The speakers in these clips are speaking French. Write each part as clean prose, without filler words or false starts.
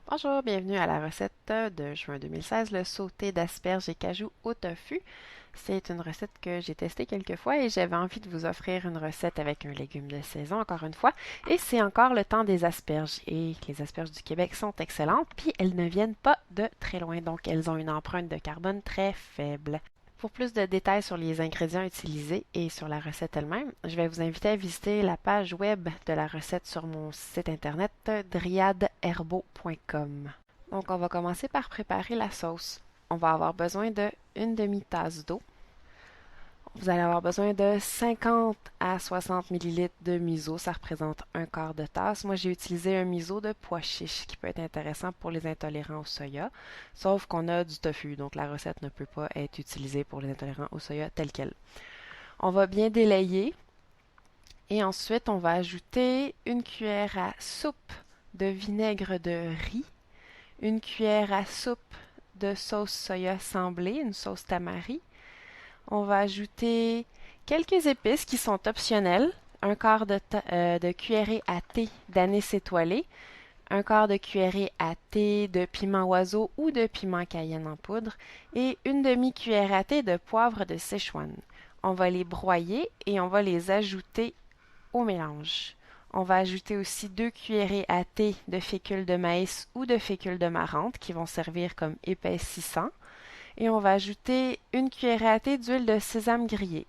Bonjour, bienvenue à la recette de juin 2016, le sauté d'asperges et cajou au tofu. C'est une recette que j'ai testée quelques fois et j'avais envie de vous offrir une recette avec un légume de saison, encore une fois. Et c'est encore le temps des asperges. Et les asperges du Québec sont excellentes, puis elles ne viennent pas de très loin, donc elles ont une empreinte de carbone très faible. Pour plus de détails sur les ingrédients utilisés et sur la recette elle-même, je vais vous inviter à visiter la page web de la recette sur mon site internet driadherbo.com. Donc, on va commencer par préparer la sauce. On va avoir besoin de une demi-tasse d'eau. Vous allez avoir besoin de 50 à 60 ml de miso, ça représente un quart de tasse. Moi, j'ai utilisé un miso de pois chiche qui peut être intéressant pour les intolérants au soya, sauf qu'on a du tofu, donc la recette ne peut pas être utilisée pour les intolérants au soya telle quelle. On va bien délayer et ensuite on va ajouter une cuillère à soupe de vinaigre de riz, une cuillère à soupe de sauce soya semblée, une sauce tamari. On va ajouter quelques épices qui sont optionnelles, un quart de cuillerée à thé d'anis étoilé, un quart de cuillerée à thé de piment oiseau ou de piment cayenne en poudre et une demi-cuillère à thé de poivre de Sichuan. On va les broyer et on va les ajouter au mélange. On va ajouter aussi 2 cuillerées à thé de fécule de maïs ou de fécule de marrante qui vont servir comme épaississant. Et on va ajouter une cuillerée à thé d'huile de sésame grillée.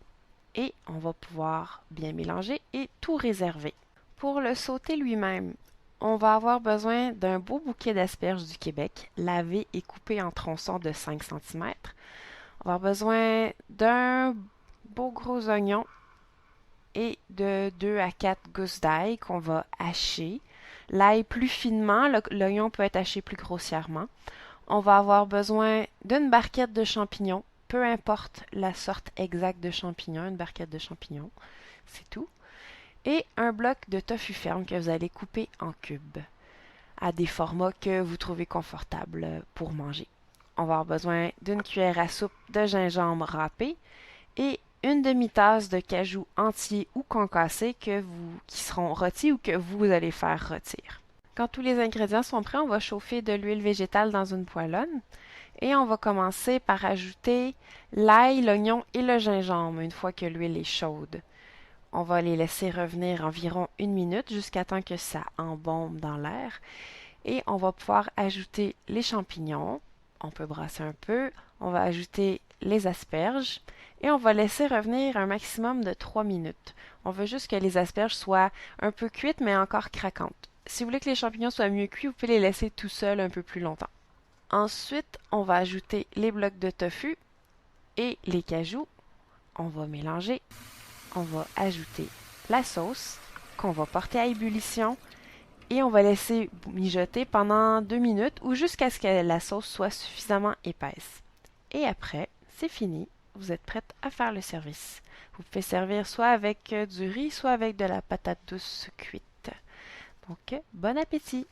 Et on va pouvoir bien mélanger et tout réserver. Pour le sauté lui-même, on va avoir besoin d'un beau bouquet d'asperges du Québec, lavé et coupé en tronçons de 5 cm. On va avoir besoin d'un beau gros oignon et de 2 à 4 gousses d'ail qu'on va hacher. L'ail plus finement, l'oignon peut être haché plus grossièrement. On va avoir besoin d'une barquette de champignons, peu importe la sorte exacte de champignons, une barquette de champignons, c'est tout. Et un bloc de tofu ferme que vous allez couper en cubes, à des formats que vous trouvez confortables pour manger. On va avoir besoin d'une cuillère à soupe de gingembre râpé et une demi-tasse de cajou entiers ou concassés qui seront rôtis ou que vous allez faire rôtir. Quand tous les ingrédients sont prêts, on va chauffer de l'huile végétale dans une poêlonne et on va commencer par ajouter l'ail, l'oignon et le gingembre une fois que l'huile est chaude. On va les laisser revenir environ 1 minute jusqu'à temps que ça embaume dans l'air et on va pouvoir ajouter les champignons. On peut brasser un peu. On va ajouter les asperges et on va laisser revenir un maximum de 3 minutes. On veut juste que les asperges soient un peu cuites mais encore craquantes. Si vous voulez que les champignons soient mieux cuits, vous pouvez les laisser tout seuls un peu plus longtemps. Ensuite, on va ajouter les blocs de tofu et les cajous. On va mélanger. On va ajouter la sauce qu'on va porter à ébullition et on va laisser mijoter pendant 2 minutes ou jusqu'à ce que la sauce soit suffisamment épaisse. Et après, c'est fini. Vous êtes prête à faire le service. Vous pouvez servir soit avec du riz, soit avec de la patate douce cuite. Donc, bon appétit!